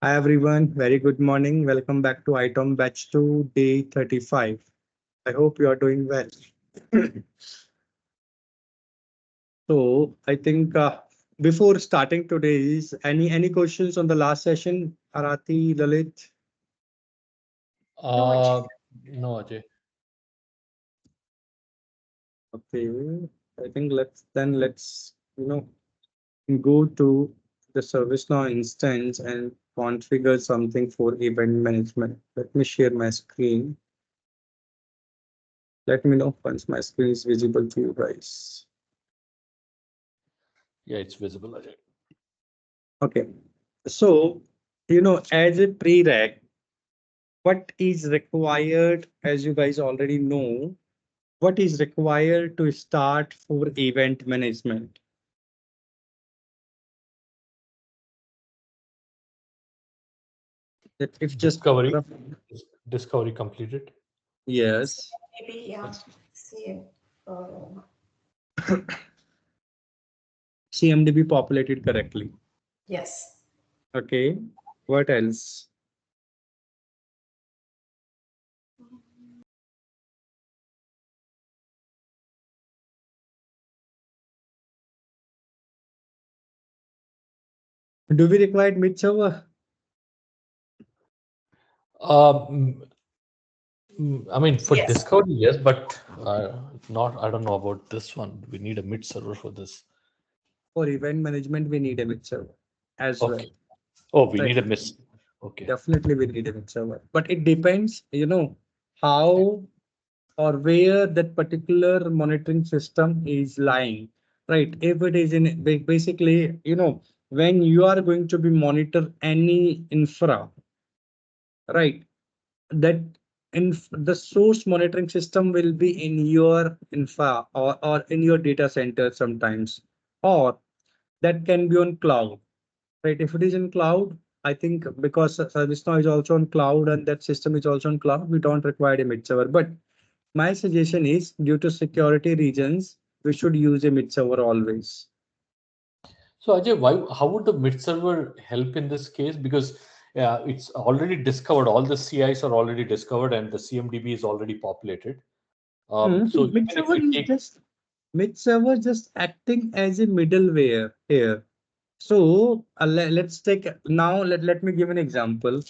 Hi everyone, very good morning. Welcome back to ITOM Batch 2, Day 35. I hope you are doing well. So I think before starting today's, any questions on the last session, Arati, Lalit? No, Ajay. Uh, no, Ajay. Okay, I think let's go to the ServiceNow instance and configure something for event management. Let me share my screen. Let me know once my screen is visible to you guys. Yeah, it's visible, Ajay. Okay. So, as a prereq, what is required, as you guys already know, what is required to start for event management? That if just Discovery, discovery completed. yes, Maybe, yeah. See, uh, CMDB populated correctly. yes. Okay. What else? Do we require mid server? Um, I mean, for Yes. discovery, yes, but not. I don't know about this one. We need a mid server for this. For event management, we need a mid server as well. Okay. Oh, we Right. need a miss. Okay. Definitely we need a mid server. But it depends, how or where that particular monitoring system is lying, right? If it is in basically, when you are going to be monitor any infra, right? That the source monitoring system will be in your infra or in your data center sometimes, or that can be on cloud, right? If it is in cloud, I think because ServiceNow is also on cloud and that system is also on cloud, we don't require a mid server. But my suggestion is due to security reasons, we should use a mid server always. So Ajay, why? How would the mid server help in this case? Because it's already discovered. All the CIs are already discovered, and the CMDB is already populated. So Mid even if server we is take just mid server just acting as a middleware here. So let's take now. Let me give an example.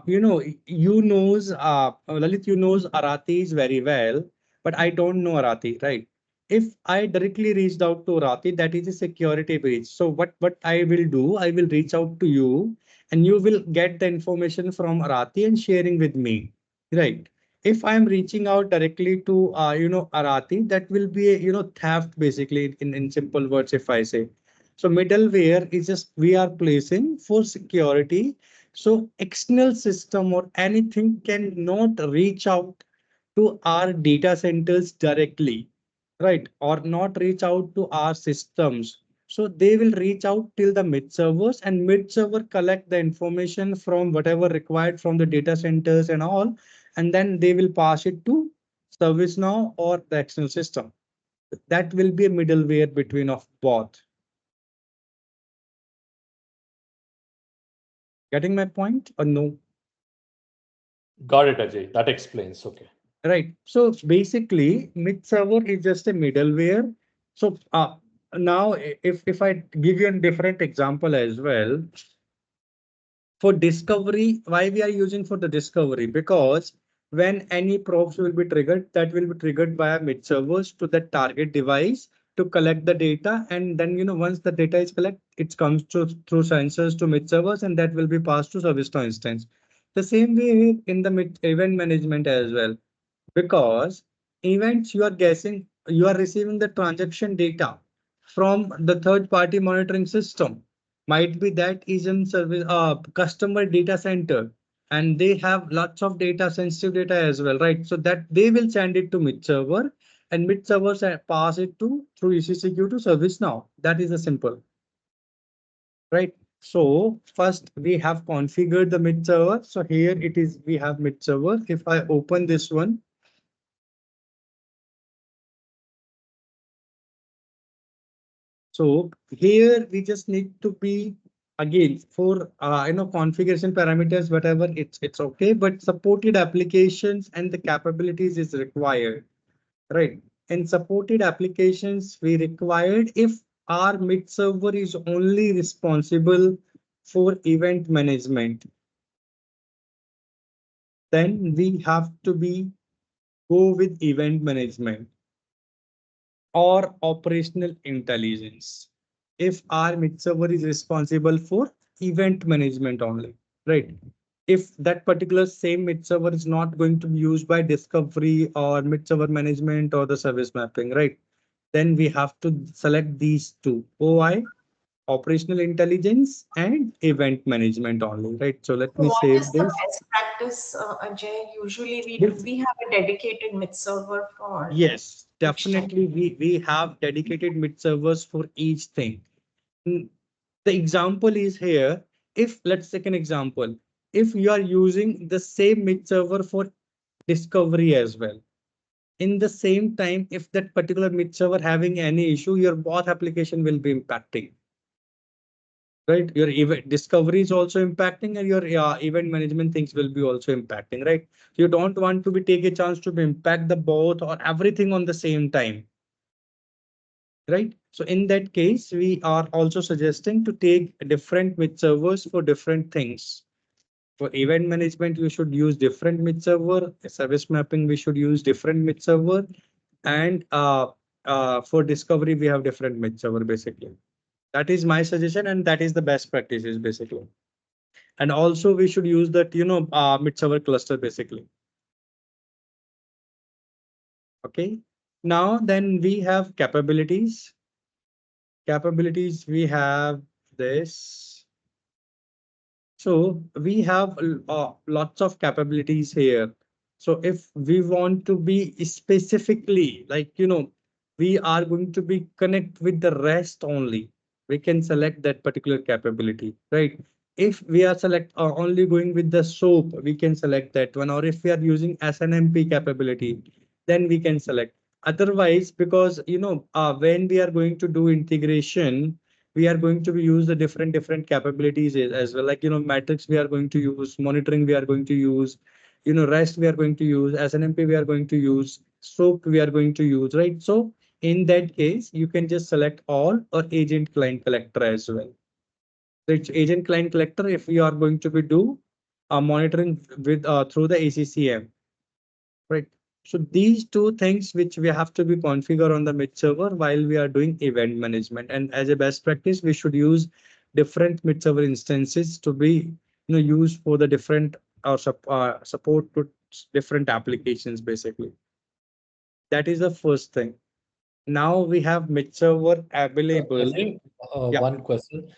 You knows Lalit, you knows Aratis very well, but I don't know Arati, right? If I directly reached out to Arati, that is a security breach. So what I will do, I will reach out to you, and you will get the information from Arati and sharing with me, right? If I am reaching out directly to Arati, that will be a theft basically in simple words if I say. So middleware is just we are placing for security, so external system or anything cannot reach out to our data centers directly, right? Or not reach out to our systems. So they will reach out till the mid servers, and mid server collect the information from whatever required from the data centers and all, and then they will pass it to ServiceNow or the external system. That will be a middleware between of both. Getting my point or no? got it, Ajay. That explains. Okay. Right. So basically, mid server is just a middleware. So now, if I give you a different example as well, for discovery, why we are using for the discovery? Because when any probes will be triggered, that will be triggered via mid servers to the target device to collect the data, and then once the data is collected, it comes to through sensors to mid servers, and that will be passed to ServiceNow instance. The same way in the mid event management as well, because events you are guessing, you are receiving the transaction data from the third party monitoring system, might be that is in service customer data center, and they have lots of data, sensitive data as well, right? So that they will send it to mid server, and mid servers pass it to through ECCQ to service now. That is a simple, right? So first we have configured the mid server. So here it is, we have mid server. If I open this one, so here we just need to be again, for configuration parameters, whatever, it's okay, but supported applications and the capabilities is required, right? In supported applications, we required if our mid server is only responsible for event management, then we have to be go with event management or operational intelligence. If our mid server is responsible for event management only, right? If that particular same mid server is not going to be used by discovery or mid server management or the service mapping, right? Then we have to select these two, OI, operational intelligence, and event management only, right? So let So me what is save the this. best practice, Ajay? Usually Yes, we have a dedicated mid server for yes, each type. definitely. We have dedicated mid servers for each thing. Mm, The example is here. If let's take an example, if you are using the same mid server for discovery as well, in the same time, if that particular mid server having any issue, your both application will be impacting, right? Your event discovery is also impacting, and your event management things will be also impacting, right? You don't want to be take a chance to be impact the both or everything on the same time, right? So in that case, we are also suggesting to take different mid servers for different things. For event management, you should use different mid server. Service mapping, we should use different mid server, and for discovery, we have different mid server basically. That is my suggestion, and that is the best practices basically. And also, we should use that mid server cluster basically. Okay. Now then we have capabilities. Capabilities, we have this. So we have lots of capabilities here. So if we want to be specifically like, we are going to be connect with the rest only, we can select that particular capability, right? If we are select only going with the SOAP, we can select that one. Or if we are using SNMP capability, then we can select. Otherwise, because when we are going to do integration, we are going to use the different capabilities as well, like metrics we are going to use, monitoring we are going to use, rest we are going to use, snmp we are going to use, soap we are going to use, right? So in that case, you can just select all or agent client collector as well. So it's agent client collector if we are going to be do monitoring with through the ACCM, right? So these two things which we have to be configure on the mid server while we are doing event management. And as a best practice, we should use different mid server instances to be used for the different support to different applications basically. That is the first thing. Now we have mid server available. Ajay, Yeah. one question.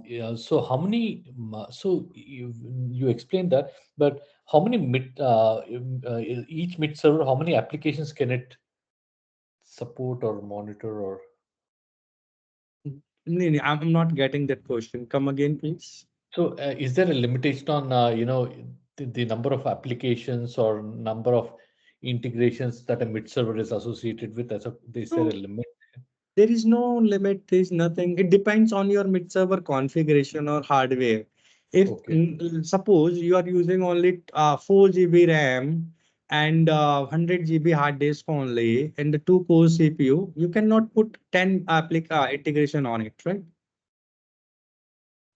Yeah, so how many? So you explained that, but how many each mid server? How many applications can it support or monitor? Or No, no, I'm not getting that question. Come again, please. so is there a limitation on the number of applications or number of integrations that a mid server is associated with? Is there a No, limit? there is no limit, there is nothing. It depends on your mid-server configuration or hardware. If Okay, suppose you are using only 4 GB RAM and 100 GB hard disk only and the 2 core CPU, you cannot put 10 integration on it, right?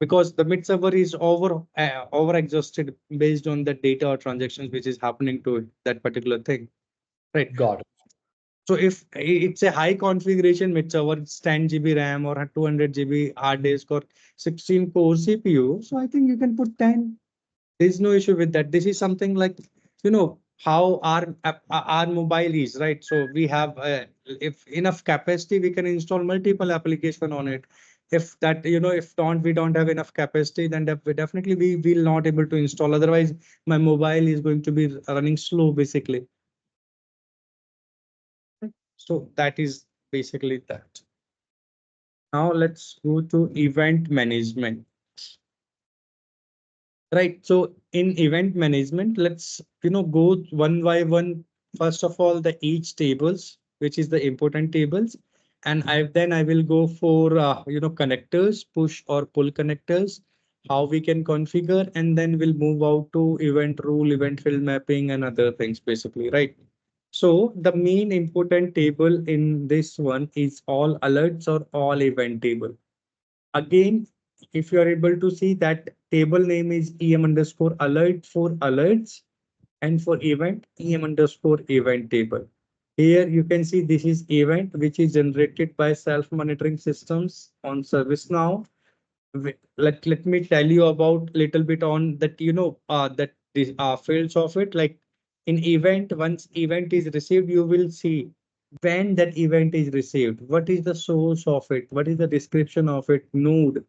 Because the mid-server is over exhausted based on the data or transactions which is happening to that particular thing, right? got it. So if it's a high configuration mid server, it's 10 GB RAM or 200 GB hard disk or 16 core CPU. So I think you can put 10. There's no issue with that. This is something like, how our mobile is, right? So we have, if enough capacity, we can install multiple application on it. If that, if we don't have enough capacity, then definitely we will not able to install. Otherwise, my mobile is going to be running slow, basically. So that is basically that. Now let's go to event management. Right. So in event management, let's go one by one. First of all, the each tables, which is the important tables. And then I will go for connectors, push or pull connectors, how we can configure, and then we'll move out to event rule, event field mapping, and other things basically, right? So the main important table in this one is all alerts or all event table. Again, if you are able to see that table name is em underscore alert for alerts, and for event em underscore event table. Here you can see this is event which is generated by self-monitoring systems on ServiceNow. Let me tell you about little bit on that, that this fields of it. Like in event, once event is received, you will see when that event is received, what is the source of it, what is the description of it, node,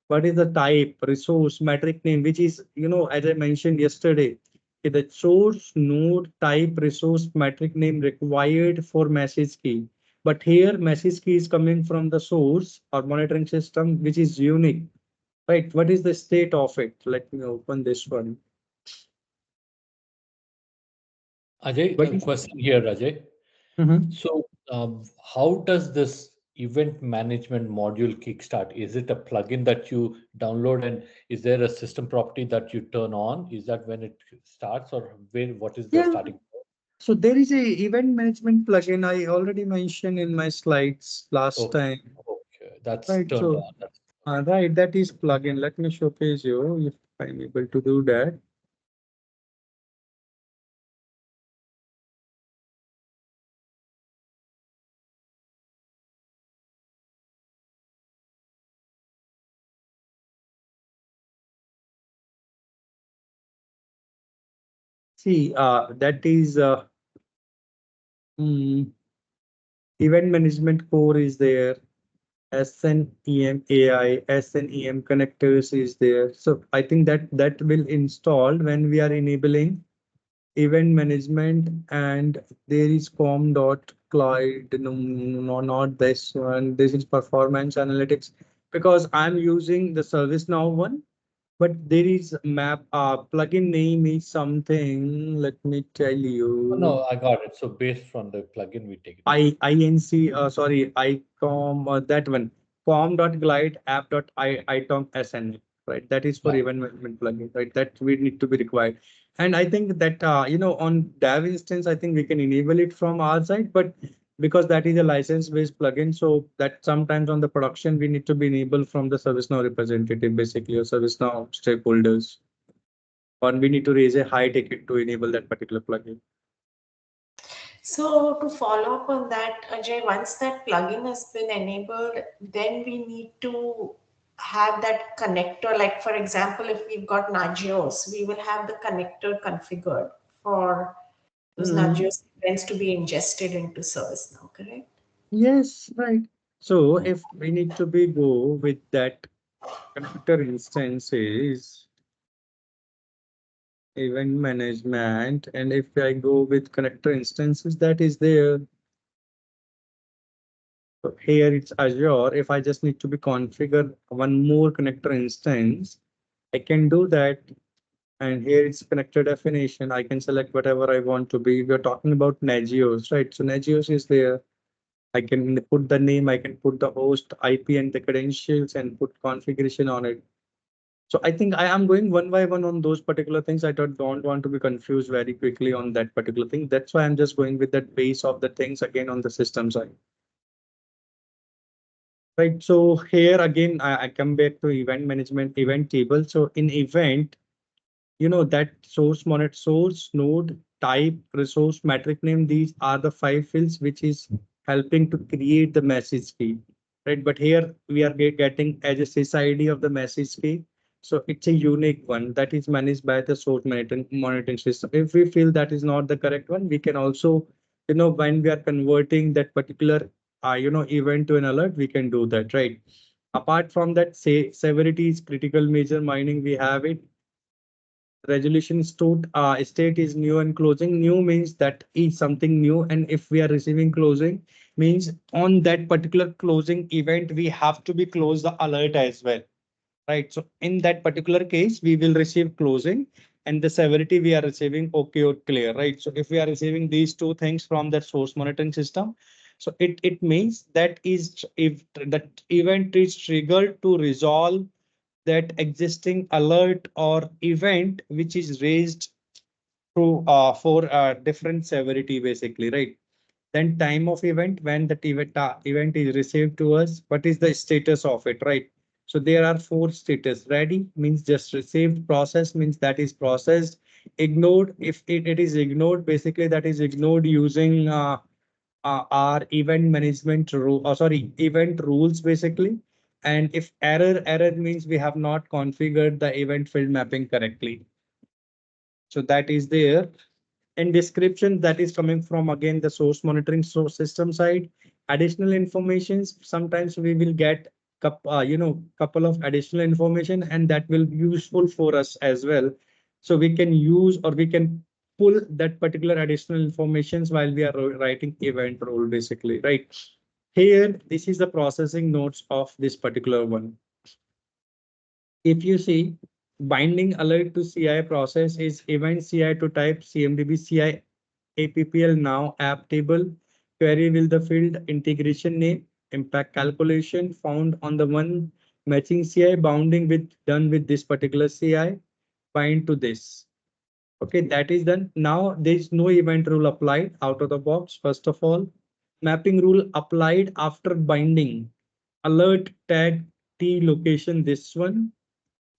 what is the type, resource, metric name, which is, as I mentioned yesterday, the source, node, type, resource, metric name required for message key. But here message key is coming from the source or monitoring system, which is unique, right? What is the state of it? Let me open this one. Ajay, But a question here, Ajay. Mhm. So, how does this event management module kickstart? Is it a plugin that you download, and is there a system property that you turn on? Is that when it starts, or where? What is the Yeah, starting point? so there is a event management plugin I already mentioned in my slides last Okay, time, okay, that's right? turned So, on. That's right, that is plugin. Let me showcase you if I'm able to do that. See, that is mm, event management core is there. SNEM AI, SNEM connectors is there. So I think that will install when we are enabling event management, and there is com.cloud. No, no, not this one. This is performance analytics because I'm using the ServiceNow one. But there is map plugin name is something. Let me tell oh, you. no, I got it. So based on the plugin, we take it. INC, sorry, ICOM, that one, com.glide app.itom SN, right? That is for Yeah. event management plugin, right? That we need to be required. And I think that, on dev instance, I think we can enable it from our side, but because that is a license-based plugin, so that sometimes on the production, we need to be enabled from the ServiceNow representative, basically, or ServiceNow stakeholders, or we need to raise a high ticket to enable that particular plugin. So to follow up on that, Ajay, once that plugin has been enabled, then we need to have that connector. Like for example, if we've got Nagios, we will have the connector configured for those Mhm. Nagios events to be ingested into ServiceNow, correct? Yes, right. So if we need to be go with that connector instances, event management, and if I go with connector instances, that is there. So here it's Azure. If I just need to be configure one more connector instance, I can do that. And here it's connector definition. I can select whatever I want to be. We're talking about Nagios, right? So Nagios is there. I can put the name, I can put the host IP and the credentials and put configuration on it. So I think I am going one by one on those particular things. I don't want to be confused very quickly on that particular thing. That's why I'm just going with that base of the things again on the system side. Right. So here again, I come back to event management, event table. So in event, that source monitor, source node type, resource metric name, these are the 5 fields which is helping to create the message key, right? But here we are getting as a sys of the message key, so it's a unique one that is managed by the source monitoring system. If we feel that is not the correct one, we can also, when we are converting that particular event to an alert, we can do that, right? Apart from that, say severity is critical major mining, we have it. Resolution state is new and closing. New means that is something new, and if we are receiving closing, means on that particular closing event we have to be close the alert as well, right? So in that particular case we will receive closing, and the severity we are receiving okay or clear, right? So if we are receiving these two things from that source monitoring system, So it means that is if that event is triggered to resolve that existing alert or event which is raised through for different severity basically, right? Then time of event, when that event is received to us, what is the status of it, right? So there are four status. Ready means just received, process means that is processed, ignored if it is ignored, basically that is ignored using our event management rule, sorry, event rules basically. And if error means we have not configured the event field mapping correctly. So that is there. And description, that is coming from again the source monitoring source system side. Additional informations, sometimes we will get couple of additional information, and that will be useful for us as well. So we can use or we can pull that particular additional informations while we are writing event rule basically, right? Here, this is the processing nodes of this particular one. If you see, binding alert to CI process is event CI to type CMDB CI APPL now app table. Query will the field integration name, impact calculation found on the one matching CI bounding with done with this particular CI, bind to this. Okay, that is done. Now there is no event rule applied out of the box. First of all, mapping rule applied after binding. Alert tag T location, this one.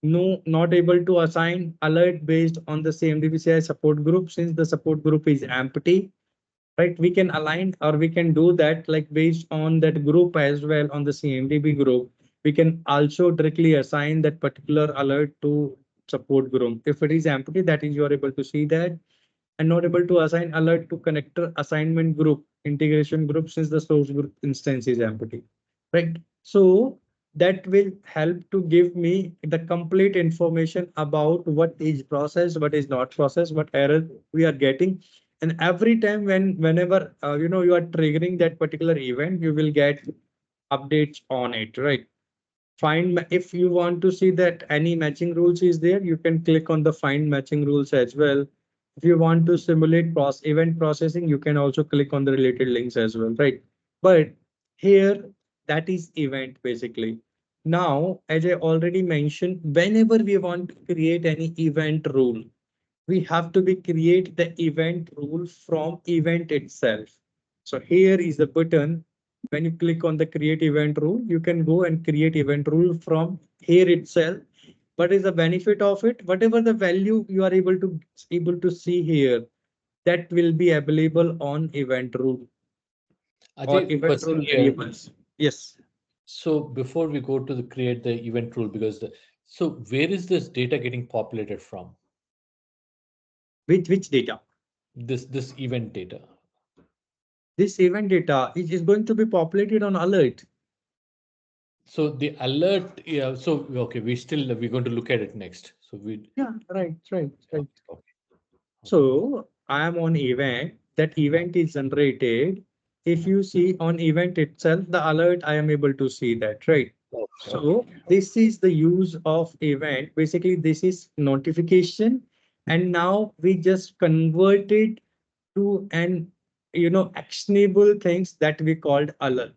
No, not able to assign alert based on the same DBCI support group since the support group is empty, right? We can align or we can do that like based on that group as well on the CMDB group. We can also directly assign that particular alert to support group. If it is empty, that is you are able to see that, and not able to assign alert to connector assignment group, integration group since the source group instance is empty, right? So that will help to give me the complete information about what is processed, what is not processed, what error we are getting. And every time whenever you are triggering that particular event, you will get updates on it, right? Find, if you want to see that any matching rules is there, you can click on the find matching rules as well. If you want to simulate event processing, you can also click on the related links as well, right? But here, that is event basically. Now, as I already mentioned, whenever we want to create any event rule, we have to be create the event rule from event itself. So here is the button. When you click on the create event rule, you can go and create event rule from here itself. What is the benefit of it? Whatever the value you are able to see here, that will be available on event rule or Ajay, event question rule here. variables. Yes. So before we go to the create the event rule, because so where is this data getting populated from? Which data? This event data. This event data is going to be populated on alert. So the alert, yeah. So okay, we're going to look at it next. So we Yeah, right, right, right. okay, okay, So I am on event. That event is generated. If you see on event itself, the alert, I am able to see that, right? okay, So okay. this is the use of event. Basically, this is notification. And now we just convert it to an, actionable things that we called alert.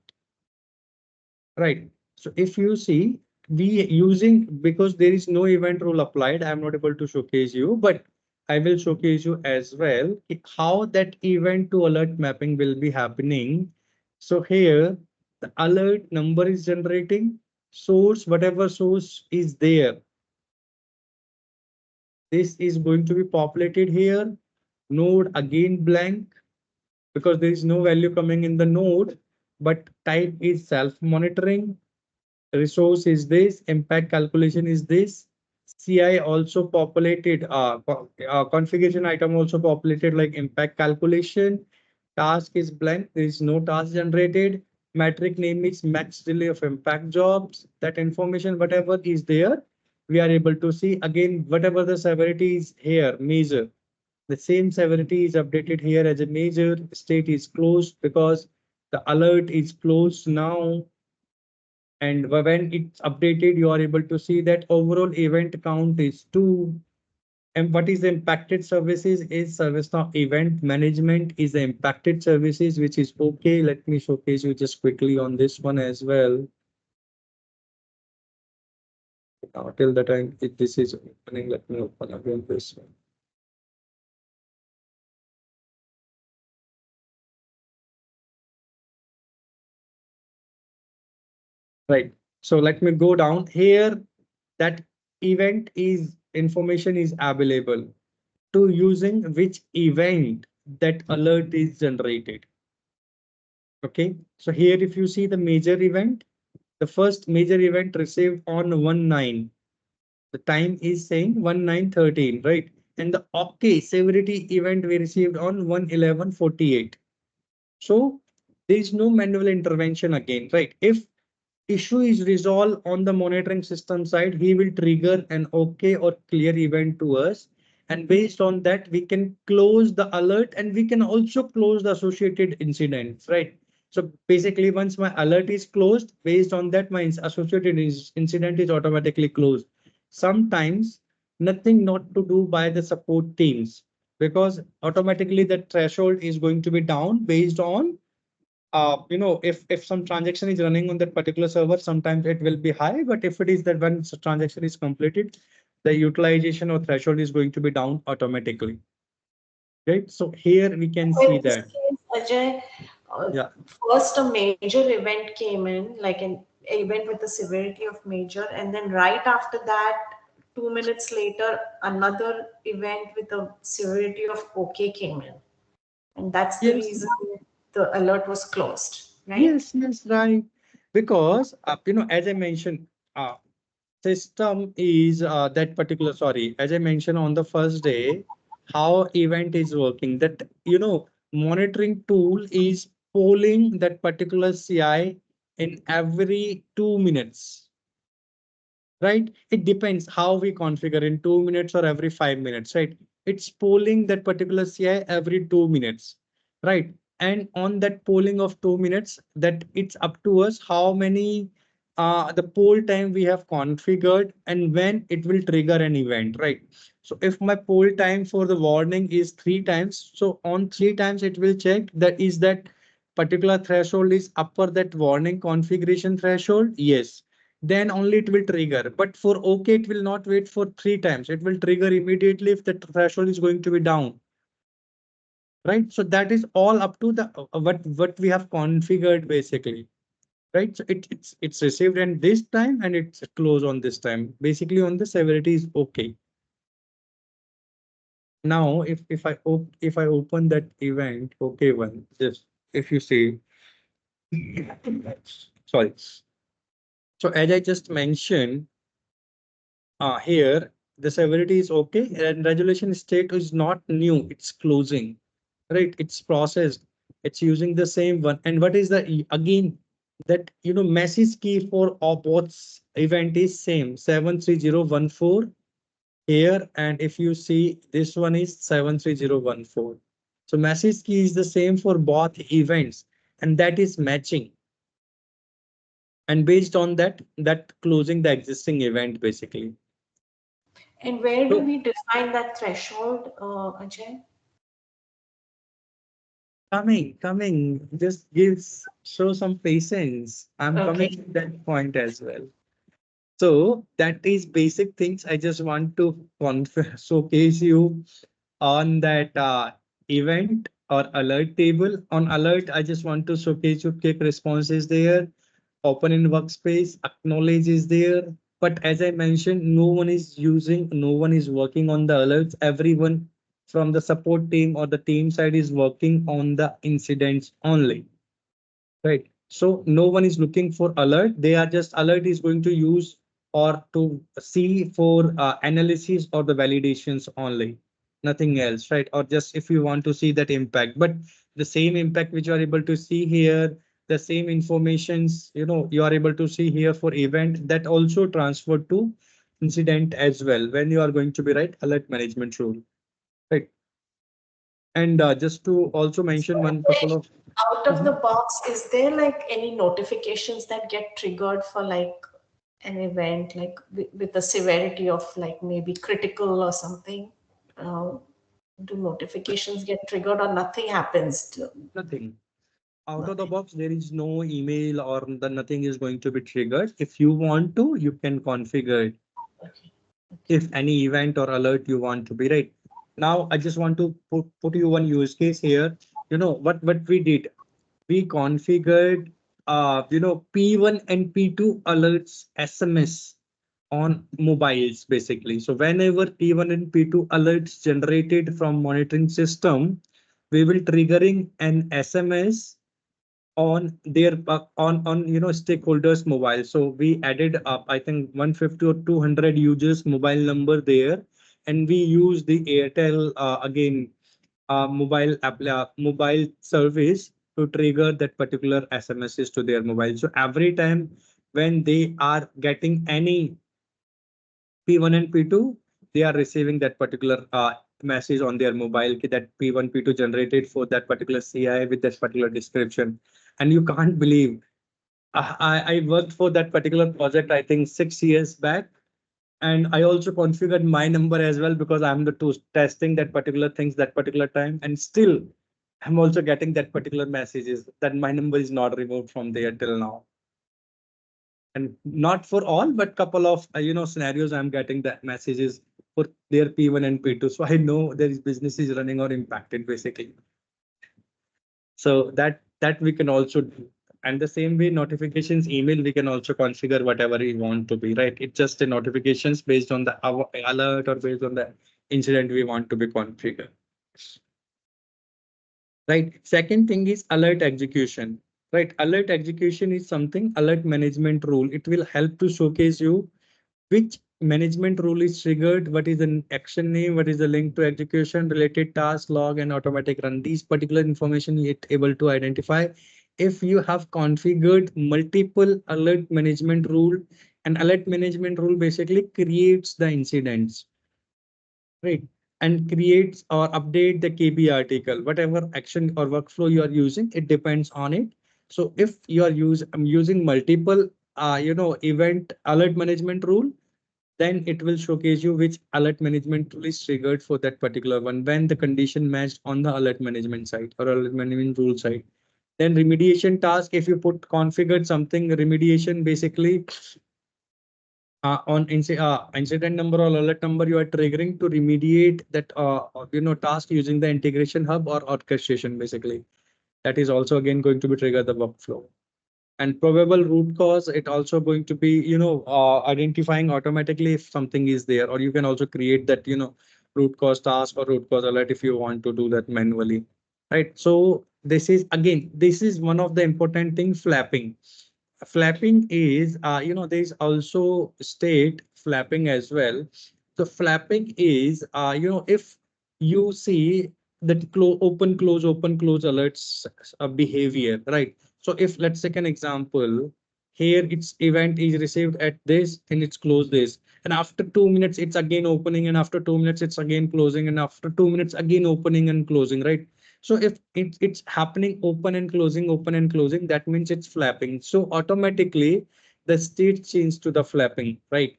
Right. So if you see, we using, because there is no event rule applied, I'm not able to showcase you, but I will showcase you as well how that event to alert mapping will be happening. So here, the alert number is generating source, whatever source is there. This is going to be populated here. Node again blank because there is no value coming in the node, but type is self monitoring. Resource is this, impact calculation is this. CI also populated, configuration item also populated like impact calculation. Task is blank, there is no task generated. Metric name is max delay of impact jobs. That information, whatever is there, we are able to see. Again, whatever the severity is here, major. The same severity is updated here as a major. State is closed because the alert is closed now, and when it's updated, you are able to see that overall event count is 2. And what is the impacted services is ServiceNow event management is the impacted services, which is okay. Let me showcase you just quickly on this one as well. Now, till the time this is opening, let me open again this one. Right. So let me go down here. That event is information is available to using which event that alert is generated. Okay. So here, if you see the major event, the first major event received on 1/9. The time is saying 1/9/13, right? And the okay severity event we received on 1/11/48. So there is no manual intervention again, right? If issue is resolved on the monitoring system side, he will trigger an okay or clear event to us. And based on that, we can close the alert and we can also close the associated incidents, right? So basically, once my alert is closed, based on that, my associated incident is automatically closed. Sometimes nothing not to do by the support teams because automatically the threshold is going to be down based on if some transaction is running on that particular server, sometimes it will be high, but if it is that when transaction is completed, the utilization or threshold is going to be down automatically. Right. So here we can see In this that. case, Ajay, Yeah. first a major event came in, like an event with the severity of major, and then right after that, 2 minutes later, another event with a severity of OK came in. And that's the Yes. reason the alert was closed, right? Yes. Yes. Right. Because as I mentioned, uh, system is that particular. Sorry, as I mentioned on the first day, how event is working. That monitoring tool is polling that particular CI in every 2 minutes, right? It depends how we configure in 2 minutes or every 5 minutes, right? It's polling that particular CI every 2 minutes, right? And on that polling of 2 minutes, that it's up to us how many the poll time we have configured and when it will trigger an event, right? So if my poll time for the warning is 3 times, so on 3 times it will check that is that particular threshold is upper that warning configuration threshold. Yes, then only it will trigger. But for OK, it will not wait for 3 times. It will trigger immediately if the threshold is going to be down. Right. So that is all up to the what we have configured basically. Right. So it's received in this time and it's closed on this time. Basically on the severity is okay. Now if I open that event, okay one, just if you see sorry. So as I just mentioned, here, the severity is okay, and resolution state is not new. It's closing, right? It's processed. It's using the same one. And what is the again that message key for both event is same 73014 here, and if you see this one is 73014. So message key is the same for both events, and that is matching. And based on that, closing the existing event basically. And where do So we define that threshold, Ajay? coming. Just show some patience. I'm coming Okay. to that point as well. So that is basic things. I just want to showcase you on that event or alert table. On alert, I just want to showcase you quick responses there. Open in workspace, acknowledge is there. But as I mentioned, no one is working on the alerts. Everyone from the support team or the team side is working on the incidents only. Right. So no one is looking for alert. They are just alert is going to use or to see for analysis or the validations only, nothing else, right? Or just if you want to see that impact, but the same impact which you are able to see here, the same informations, you are able to see here for event that also transferred to incident as well when you are going to be right alert management rule, right? And just to also mention one couple of Out of the box, is there like any notifications that get triggered for like an event, like with the severity of like maybe critical or something? do notifications get triggered or nothing happens? Nothing. Out of the Nothing. box, there is no email or nothing is going to be triggered. If you want to, you can configure it. Okay. If any event or alert you want to be right. Now, I just want to put you one use case here. What we did, we configured P1 and P2 alerts SMS on mobiles basically. So whenever P1 and P2 alerts generated from monitoring system, we will triggering an SMS on their on stakeholders mobile. So we added up I think 150 or 200 users mobile number there, and we use the Airtel again mobile service to trigger that particular SMSs to their mobile. So every time when they are getting any P1 and P2, they are receiving that particular message on their mobile that P1, P2 generated for that particular CI with that particular description. And you can't believe I worked for that particular project, I think 6 years back. And I also configured my number as well because I'm the two testing that particular things that particular time. And still, I'm also getting that particular messages that my number is not removed from there till now. And not for all, but couple of scenarios I'm getting that messages for their P1 and P2. So I know there is businesses running or impacted basically. So that we can also do. And the same way notifications email, we can also configure whatever we want to be, right? It's just a notifications based on the alert or based on the incident we want to be configured. Right. Second thing is alert execution. Right. Alert execution is something alert management rule. It will help to showcase you which management rule is triggered, what is an action name, what is the link to execution, related task, log, and automatic run. These particular information you able to identify if you have configured multiple alert management rule. And alert management rule basically creates the incidents, right? And creates or update the KB article, whatever action or workflow you are using, it depends on it. So if you are using multiple, event alert management rule, then it will showcase you which alert management tool is triggered for that particular one when the condition matched on the alert management side or alert management rule side. Then remediation task, if you put configured something remediation basically incident number or alert number you are triggering to remediate that task using the integration hub or orchestration basically. That is also again going to be trigger the workflow. And probable root cause, it also going to be identifying automatically if something is there, or you can also create that root cause task or root cause alert if you want to do that manually, right? So this is one of the important thing, flapping. Flapping is there is also state flapping as well. So flapping is if you see that open close alerts behavior, right? So if let's take an example, here its event is received at this and it's closed this, and after 2 minutes it's again opening, and after 2 minutes it's again closing, and after 2 minutes again opening and closing, right? So if it's happening open and closing, that means it's flapping. So automatically the state change to the flapping, right?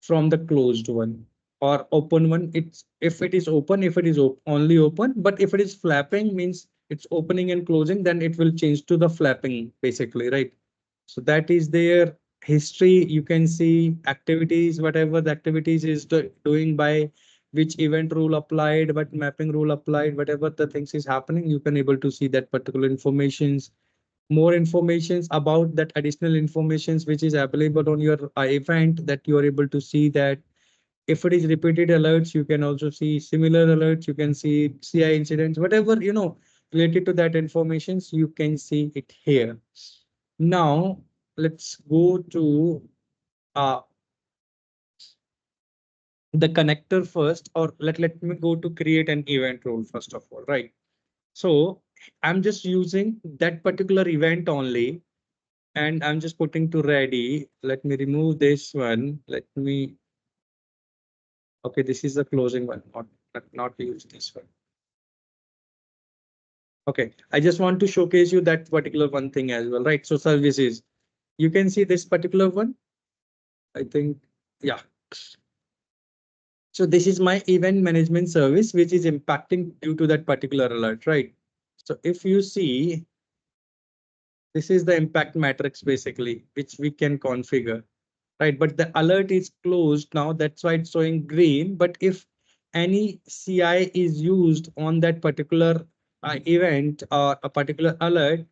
From the closed one or open one. It's if it is open, if it is only open, but if it is flapping means it's opening and closing, then it will change to the flapping basically, right? So that is their history. You can see activities, whatever the activities is doing by which event rule applied, what mapping rule applied, whatever the things is happening, you can able to see that particular informations, more informations about that additional informations which is available on your event, that you are able to see that if it is repeated alerts, you can also see similar alerts, you can see CI incidents, whatever related to that informations, you can see it here. Now let's go to uh, the connector first, or let me go to create an event rule first of all, right? So I'm just using that particular event only, and I'm just putting to ready. Let me remove this one. Okay, this is the closing one, not use this one. Okay, I just want to showcase you that particular one thing as well, right? So services, you can see this particular one, I think, yeah. So this is my event management service, which is impacting due to that particular alert, right? So if you see, this is the impact matrix basically, which we can configure, right? But the alert is closed now, that's why it's showing green. But if any CI is used on that particular event or a particular alert,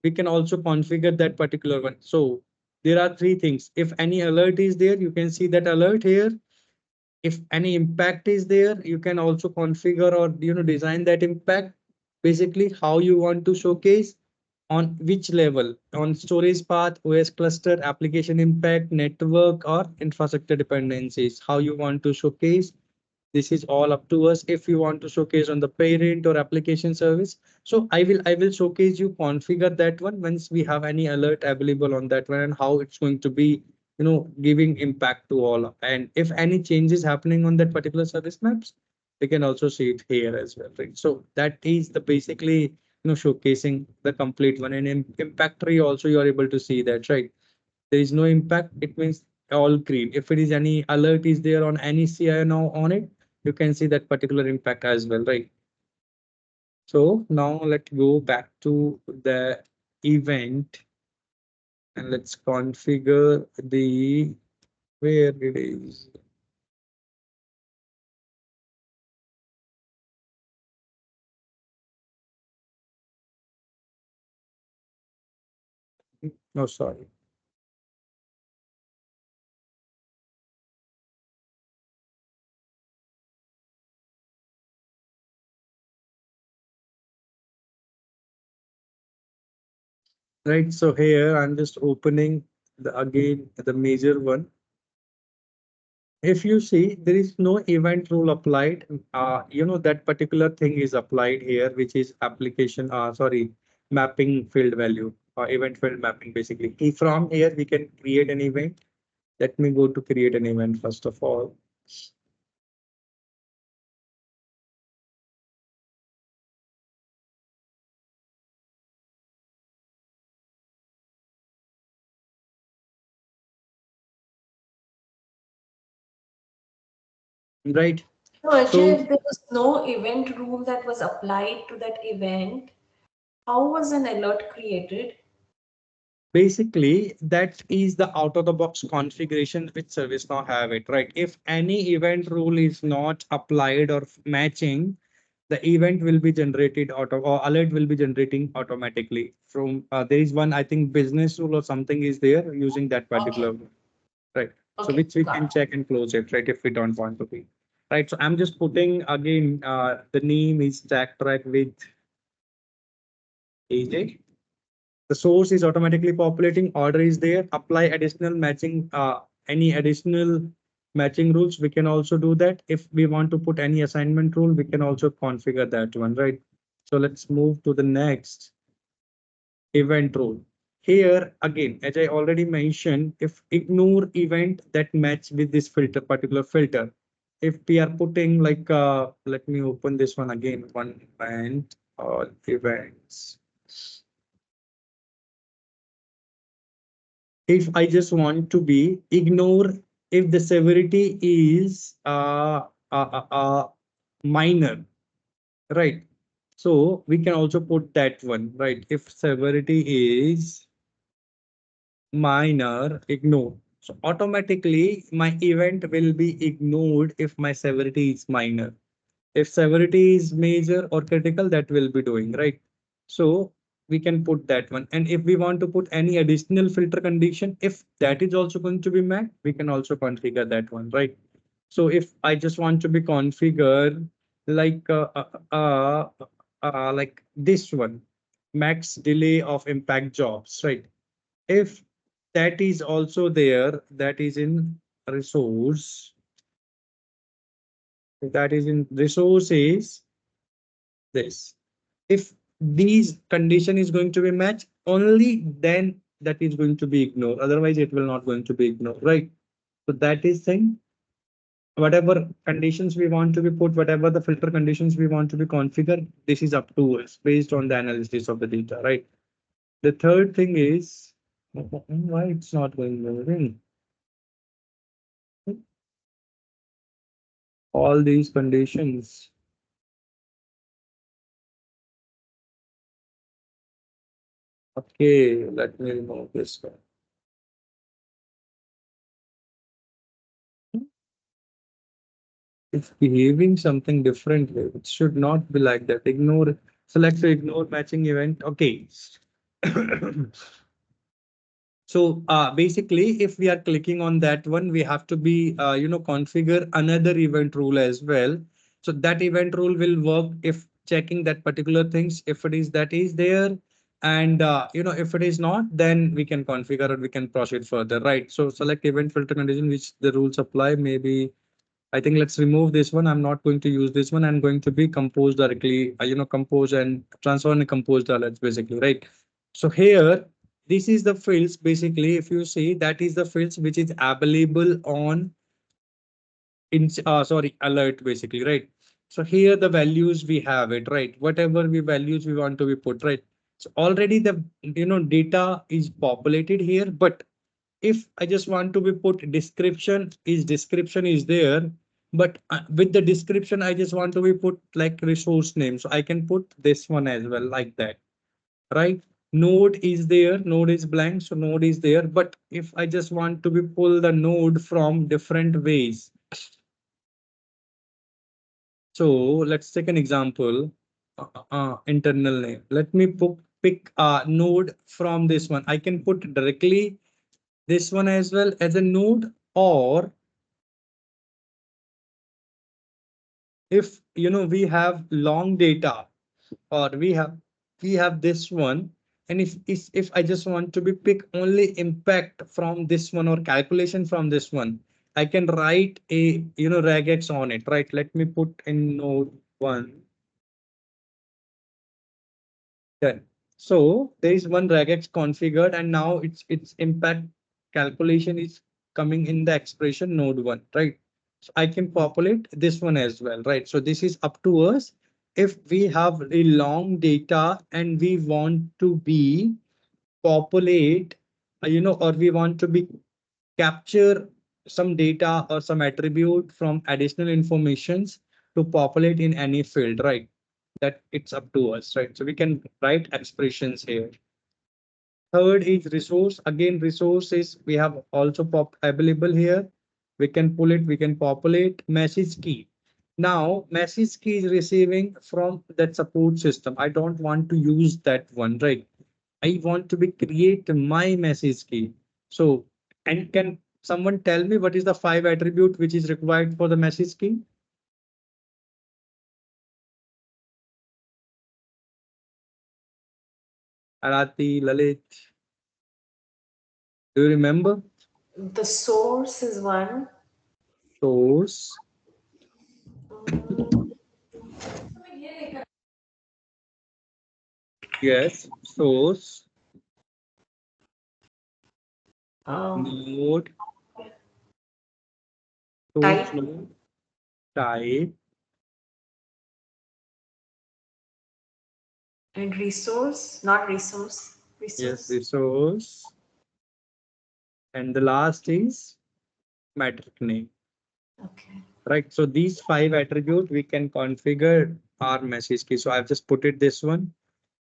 we can also configure that particular one. So there are three things. If any alert is there, you can see that alert here. If any impact is there, you can also configure or design that impact, basically how you want to showcase, on which level, on storage path, OS cluster, application impact, network, or infrastructure dependencies, how you want to showcase. This is all up to us. If you want to showcase on the parent or application service, so I will showcase you configure that one once we have any alert available on that one, and how it's going to be giving impact to all. And if any changes happening on that particular service maps, we can also see it here as well, right? So that is the basically showcasing the complete one. And in impact tree also you are able to see that, right? There is no impact, it means all green. If it is any alert is there on any CI now on it, you can see that particular impact as well, right? So now let's go back to the event and let's configure the where it is. No, sorry. Right, so here I'm just opening again the major one. If you see, there is no event rule applied. That particular thing is applied here, which is application, sorry, mapping field value or event field mapping. Basically, from here we can create an event. Let me go to create an event first of all. Right. So Ajay, So if there was no event rule that was applied to that event, how was an alert created? basically, that is the out of the box configuration which ServiceNow have it, right? If any event rule is not applied or matching, the event will be generated or alert will be generating automatically from there is one, I think, business rule or something is there using that Okay, particular one, right? So okay, which we got can check and close it, right, if we don't want to be, right? So I'm just putting again the name is stack track with AJ. The source is automatically populating, order is there, apply additional matching, any additional matching rules, we can also do that. If we want to put any assignment rule, we can also configure that one, right? So let's move to the next event rule. Here again, as I already mentioned, if ignore event that match with this filter, particular filter, if we are putting like, let me open this one again, one event, all events. If I just want to be ignore if the severity is minor, right? So we can also put that one, right? If severity is minor, ignore. So automatically my event will be ignored if my severity is minor. If severity is major or critical, that will be doing, right? So we can put that one. And if we want to put any additional filter condition, if that is also going to be met, we can also configure that one, right? So if I just want to be configured like like this one, max delay of impact jobs, right? If that is also there, that is in resource, that is in resources, this. If these condition is going to be matched, only then that is going to be ignored. Otherwise, it will not going to be ignored, right? So that is thing. Whatever conditions we want to be put, whatever the filter conditions we want to be configured, this is up to us based on the analysis of the data, right? The third thing is why it's not going moving. all these conditions. Okay, let me remove this one. It's behaving something differently. It should not be like that. Ignore, select to ignore matching event. Okay. So basically, if we are clicking on that one, we have to be, configure another event rule as well. So that event rule will work if checking that particular things, if it is that is there. And, if it is not, then we can configure it, we can proceed further, right? So select event filter condition, which the rules apply. Maybe I think let's remove this one. I'm not going to use this one. I'm going to be compose directly, compose and transfer and compose alerts basically, right? So here, this is the fields basically. If you see, that is the fields which is available on sorry, alert basically, right? So here the values we have it, right? Whatever we values we want to be put, right? So already the data is populated here, but if I just want to be put description is there, but with the description, I just want to be put like resource name. So I can put this one as well like that, right? Node is there, node is blank, so node is there. But if I just want to be pull the node from different ways. So let's take an example, internal name. Let me pick a node from this one. I can put directly this one as well as a node, or if we have long data, or we have this one, and if I just want to be pick only impact from this one or calculation from this one, I can write a regex on it, right? Let me put in node one. Done. So there is one regex configured, and now its impact calculation is coming in the expression node one, right? So I can populate this one as well, right? So this is up to us. If we have a long data and we want to be populate, or we want to be capture some data or some attribute from additional informations to populate in any field, right? That it's up to us, right? So we can write expressions here. Third is resource. Again, resources we have also pop available here. We can pull it, we can populate message key. Now, message key is receiving from that support system. I don't want to use that one, right? I want to be create my message key. So, and can someone tell me what is the 5 attribute which is required for the message key? Arati, Lalit, do you remember? The source is one. Source. Mm, Yes, source, um, node, source type node, type, and resource, not resource, yes, resource. resource, and the last is metric name, Okay. right? So these 5 attributes we can configure our message key. So I've just put it this one.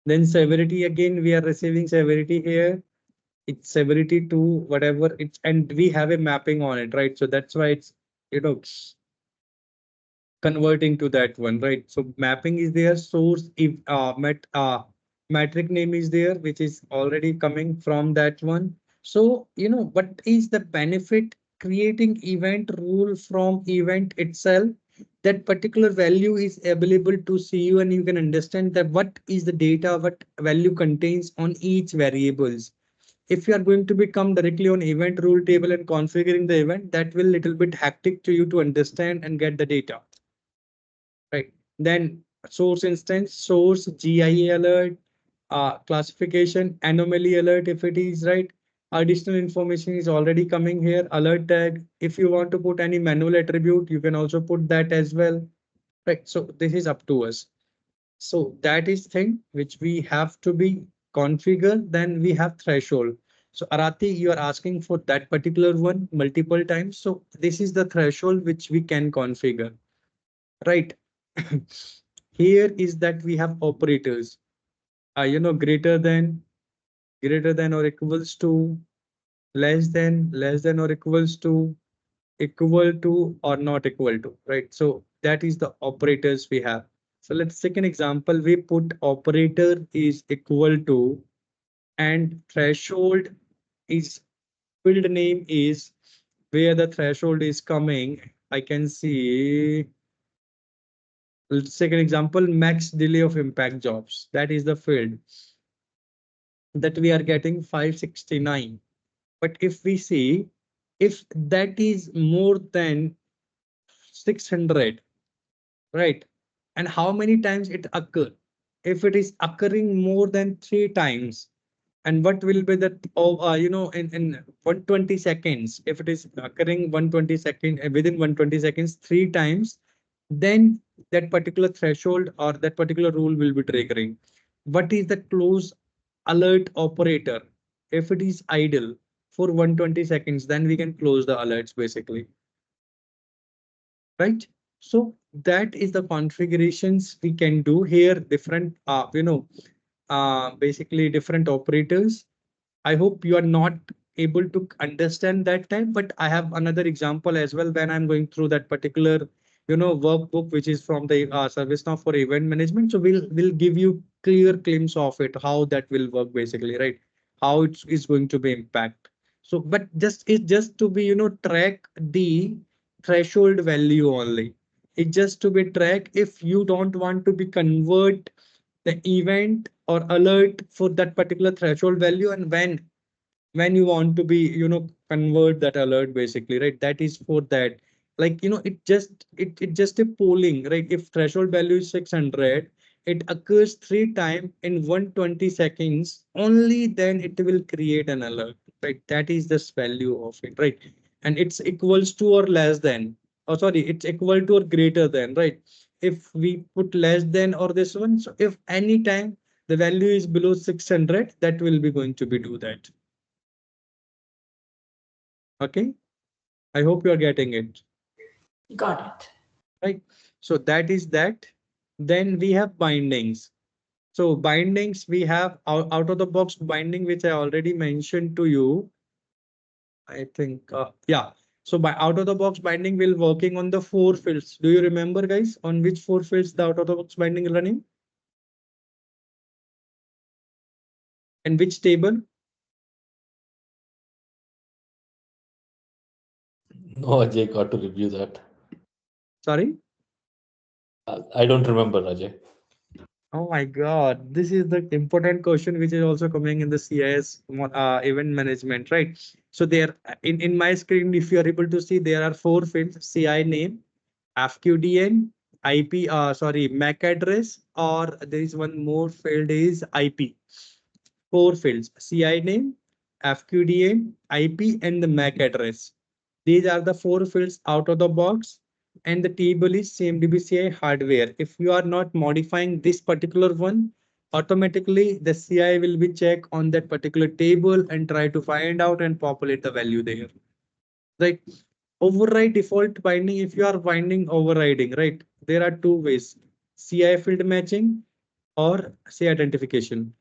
Then severity, again, we are receiving severity here. It's severity to whatever it's, and we have a mapping on it, right? So that's why it's, you know, converting to that one, right? So mapping is there, source if metric name is there, which is already coming from that one. So what is the benefit creating event rule from event itself? That particular value is available to see you, and you can understand that what is the data, what value contains on each variables. If you are going to become directly on event rule table and configuring the event, that will little bit hectic to you to understand and get the data. Right. Then source instance, source GIA alert, classification, anomaly alert if it is right. Additional information is already coming here. Alert tag. If you want to put any manual attribute, you can also put that as well. Right. So this is up to us. So that is thing which we have to be configured. Then we have threshold. So Arati, you are asking for that particular one multiple times. So this is the threshold which we can configure. right? Here is that we have operators, greater than or equals to, less than or equals to, equal to or not equal to, right? So that is the operators we have. So let's take an example. We put operator is equal to, and threshold is, field name is where the threshold is coming. I can see, let's take an example, max delay of impact jobs. That is the field that we are getting 569. But if we see, if that is more than 600, right? And how many times it occur? If it is occurring more than 3 times, and what will be the, in 120 seconds, if it is occurring 120 second, within 120 seconds 3 times, then that particular threshold or that particular rule will be triggering. What is the close alert operator? If it is idle for 120 seconds, then we can close the alerts basically, right? So that is the configurations we can do here, different, basically different operators. I hope you are not able to understand that time, but I have another example as well when I'm going through that particular, workbook, which is from the ServiceNow for event management. So we'll give you clear glimpse of it, how that will work basically, right? How it's going to be impact. So, but just to be, track the threshold value only. It's just to be track if you don't want to be convert the event or alert for that particular threshold value, and when you want to be, convert that alert basically, right? That is for that, like, it just a polling, right? If threshold value is 600, it occurs 3 times in 120 seconds, only then it will create an alert, right? That is the value of it, right? And it's equals to or less than, oh sorry, it's equal to or greater than, right? If we put less than or this one, so if any time the value is below 600, that will be going to be do that. Okay, I hope you're getting it. Got it. Right. So that is that. Then we have bindings. So bindings, we have out of the box binding, which I already mentioned to you. I think, yeah. So by out of the box binding, we're working on the 4 fields. Do you remember, guys, on which 4 fields the out of the box binding is running? And which table? No, Ajay, got to review that. Sorry. I don't remember, Ajay. Oh my God, this is the important question which is also coming in the CIS event management, right? So there in my screen, if you are able to see, there are 4 fields: CI name, FQDN, IP, MAC address, or there is one more field is IP. 4 fields: CI name, FQDN, IP, and the MAC address. These are the 4 fields out of the box, and the table is CMDB hardware. If you are not modifying this particular one, automatically the CI will be check on that particular table and try to find out and populate the value there. Right. Override default binding. If you are binding overriding, right, there are 2 ways: CI field matching or CI identification.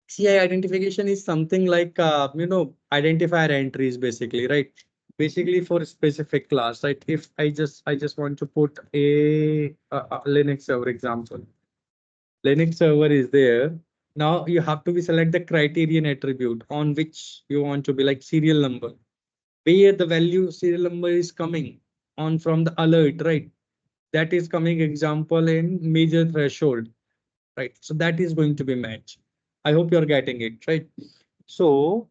CI identification is something like, identifier entries basically, right? Basically for a specific class, right? If I just want to put a Linux server example. Linux server is there. Now you have to be select the criterion attribute on which you want to be, like serial number, where the value serial number is coming on from the alert, right? That is coming example in major threshold, right? So that is going to be matched. I hope you're getting it, right? So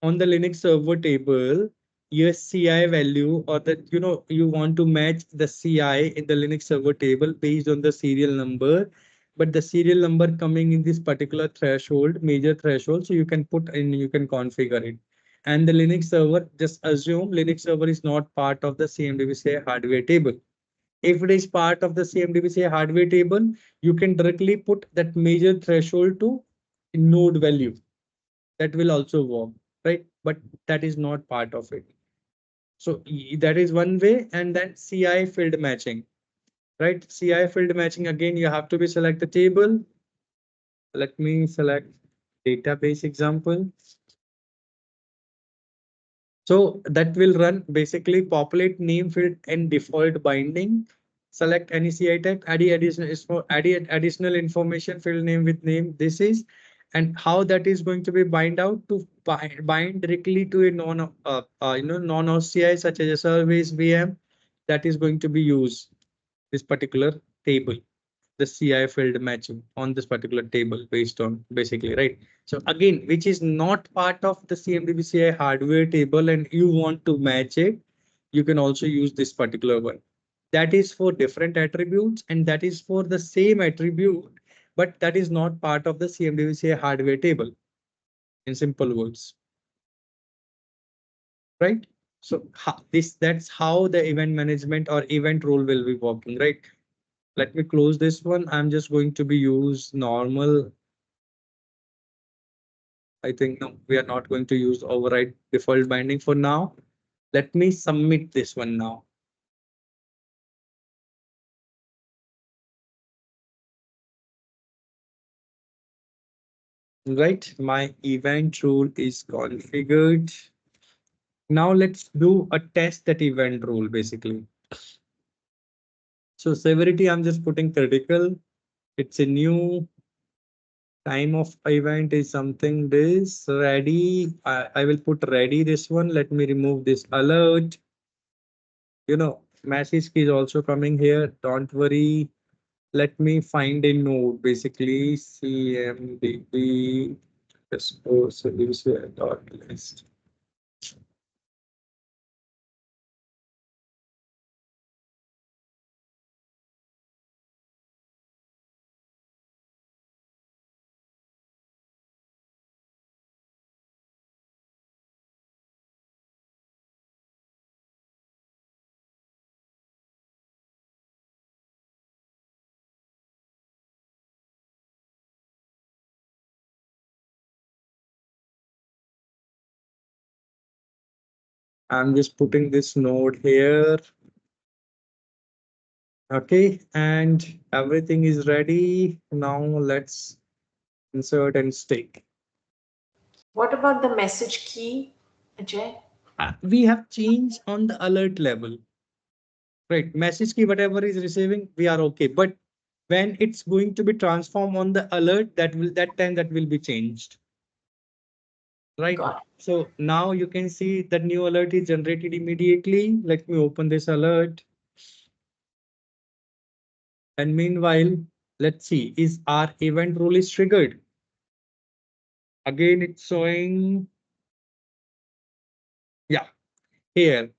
on the Linux server table, your CI value, or that, you want to match the CI in the Linux server table based on the serial number, but the serial number coming in this particular threshold, major threshold, so you can put in, you can configure it. And the Linux server, just assume Linux server is not part of the CMDB hardware table. If it is part of the CMDB hardware table, you can directly put that major threshold to node value. That will also work, right? But that is not part of it. So that is one way. And then CI field matching. right? CI field matching, again, you have to be select the table. Let me select database example. So that will run basically populate name field and default binding. Select any CI type, add additional information field name with name. This is, and how that is going to be bind out to bind directly to a non OCI such as a service VM that is going to be used this particular table, the CI field matching on this particular table based on basically, right? So again, which is not part of the CMDB CI hardware table and you want to match it, you can also use this particular one. That is for different attributes and that is for the same attribute, but that is not part of the CMDB CI hardware table in simple words, right? So that's how the event management or event rule will be working, right? Let me close this one. I'm just going to be use normal. I think no, we are not going to use override default binding for now. Let me submit this one now. Right, my event rule is configured. Now let's do a test that event rule basically. So severity, I'm just putting critical. It's a new time of event is something this ready. I will put ready this one. Let me remove this alert. Message key is also coming here. Don't worry. Let me find a node, basically cmdb solution.list. I'm just putting this node here. Okay, and everything is ready. Now let's insert and stake. What about the message key, Ajay? We have changed on the alert level, right? Message key, whatever is receiving, we are okay. But when it's going to be transformed on the alert, that will be changed. Right. Got So now you can see that new alert is generated immediately. Let me open this alert. And meanwhile, let's see, is our event rule is triggered? Again, it's showing, yeah, here.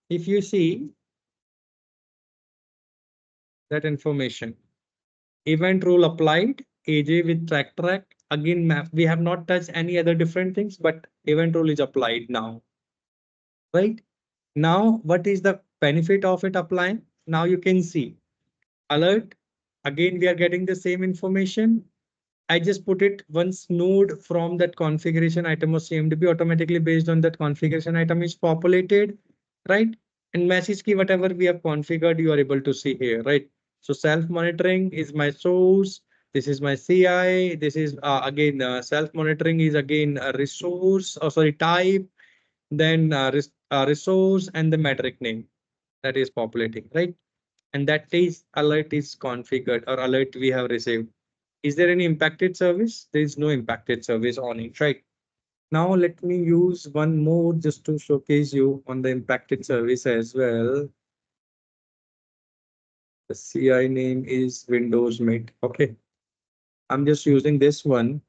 If you see that information, event rule applied, AJ with track. Again, map, we have not touched any other different things, but event rule is applied now, right? Now, what is the benefit of it applying? Now you can see alert. Again, we are getting the same information. I just put it once node from that configuration item of CMDB automatically based on that configuration item is populated, right? And message key, whatever we have configured, you are able to see here, right? So self-monitoring is my source. This is my CI. This is again self-monitoring is again a resource, or sorry, type, then resource and the metric name that is populating, right? And that is alert is configured or alert we have received. Is there any impacted service? There is no impacted service on it, right? Now let me use one more just to showcase you on the impacted service as well. The CI name is Windows Mint. Okay. I'm just using this one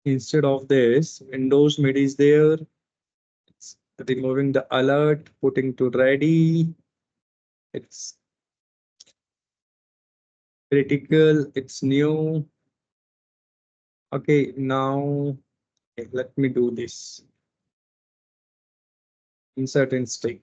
instead of this. Windows Mint is there. It's removing the alert, putting to ready. It's critical. It's new. Okay, now let me do this. Insert and string.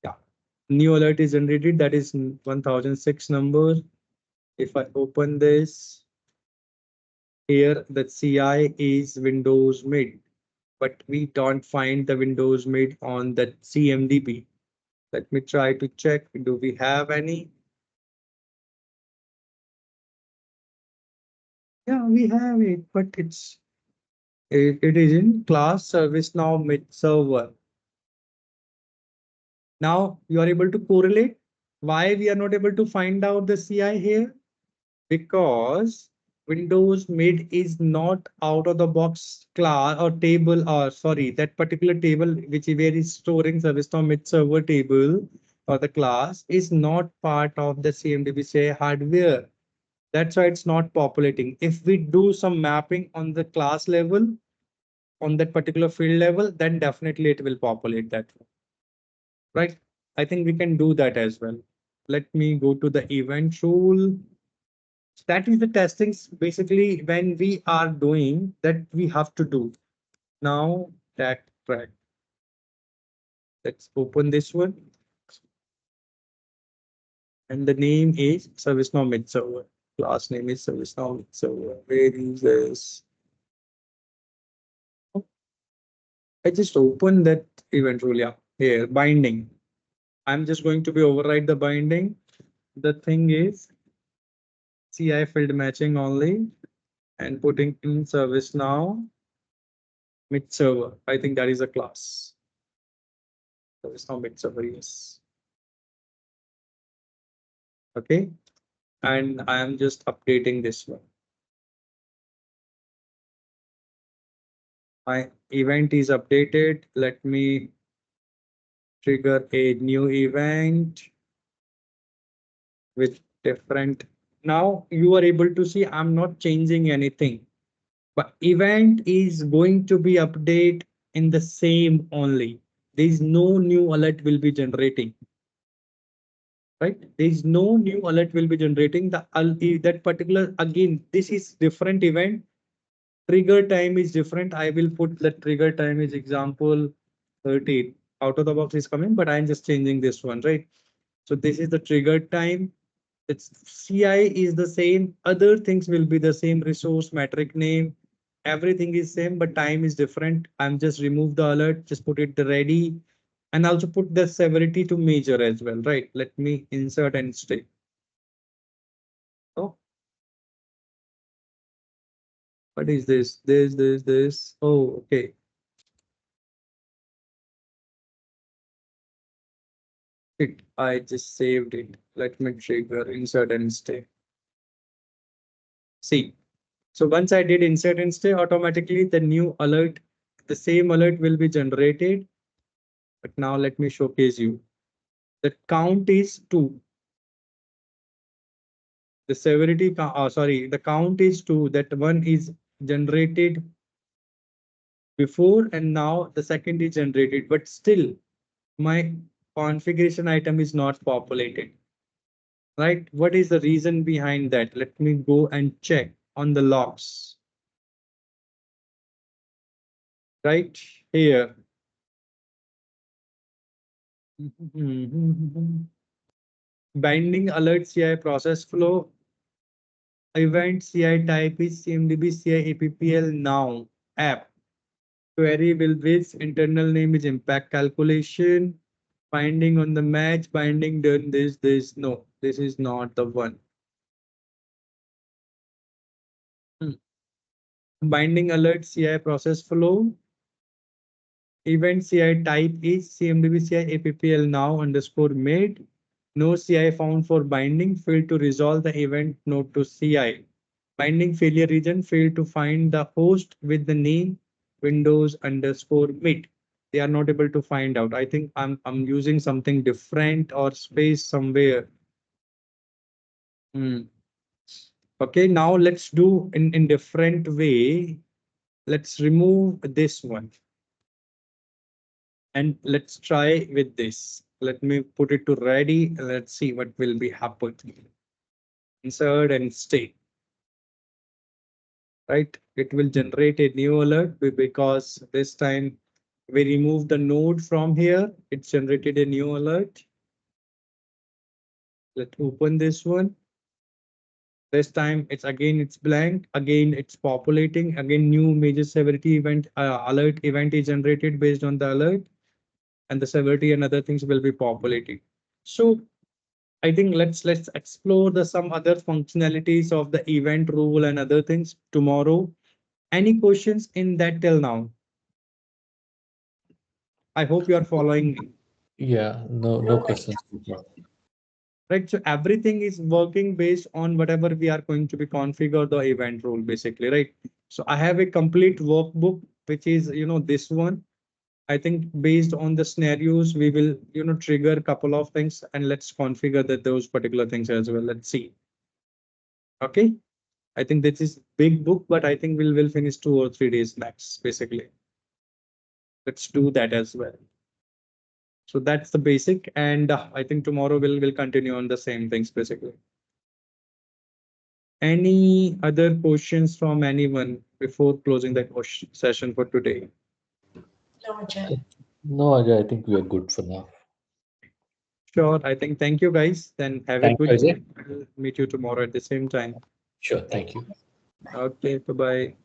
Yeah. New alert is generated. That is 1006 number. If I open this, here the CI is Windows mid, but we don't find the Windows mid on the CMDB. Let me try to check. Do we have any? Yeah, we have it, but it is in class ServiceNow mid server. Now you are able to correlate why we are not able to find out the CI here, because Windows mid is not out of the box class or table, or sorry, that particular table which where is storing ServiceNow mid server table or the class is not part of the CMDB CI hardware. That's why it's not populating. If we do some mapping on the class level, on that particular field level, then definitely it will populate that, right? I think we can do that as well. Let me go to the event rule. That is the testings basically when we are doing that we have to do. Now that track. Let's open this one. And the name is ServiceNow mid server. Class name is ServiceNow mid server. Where is this? I just opened that event rule. Yeah, here binding. I'm just going to be override the binding. The thing is CI field matching only and putting in ServiceNow mid server. I think that is a class. ServiceNow mid server, yes. Okay. And I am just updating this one. My event is updated. Let me trigger a new event with different. Now you are able to see I'm not changing anything, but event is going to be update in the same only. There is no new alert will be generating, right? There is no new alert will be generating that particular, again, this is different event. Trigger time is different. I will put the trigger time is example 13. Out of the box is coming, but I'm just changing this one, right? So this is the trigger time. Its CI is the same. Other things will be the same. Resource, metric name, everything is same, but time is different. I'm just remove the alert, just put it ready, and also put the severity to major as well, right? Let me insert and stay. Oh, what is this? This. Oh, okay. I just saved it. Let me trigger insert and stay. See, so once I did insert and stay, automatically the new alert, the same alert will be generated. But now let me showcase you. The count is 2. The severity, sorry, the count is 2. That one is generated before and now the second is generated, but still my configuration item is not populated. Right? What is the reason behind that? Let me go and check on the logs. Right here. Binding alert CI process flow. Event CI type is CMDB CI APPL now app. Query will with internal name is impact calculation. Binding on the match, binding done this. No, this is not the one. Binding alert CI process flow. Event CI type is CMDB CI APPL now underscore made. No CI found for binding. Failed to resolve the event node to CI. Binding failure region failed to find the host with the name Windows underscore mid. They are not able to find out. I think I'm using something different or space somewhere. Okay, now let's do in different way. Let's remove this one. And let's try with this. Let me put it to ready. Let's see what will be happening. Insert and stay. Right? It will generate a new alert because this time we remove the node from here. It's generated a new alert. Let's open this one. This time it's blank. Again, it's populating. Again, new major severity event alert event is generated based on the alert, and the severity and other things will be populated. So I think let's explore the some other functionalities of the event rule and other things tomorrow. Any questions in that till now? I hope you are following me. Yeah, no No questions. question. Right, so everything is working based on whatever we are going to be configure the event rule basically, right? So I have a complete workbook, which is, this one. I think based on the scenarios, we will, trigger a couple of things and let's configure that those particular things as well. Let's see. Okay. I think this is big book, but I think we'll finish 2 or 3 days max, basically. Let's do that as well. So that's the basic, and I think tomorrow we'll continue on the same things basically. Any other questions from anyone before closing the question session for today? No, Ajay. No, Ajay, I think we are good for now. Sure. I think thank you guys. Then have a Thank you, good Ajay. day. We'll meet you tomorrow at the same time. Sure, Thank thank you. Okay. Bye bye.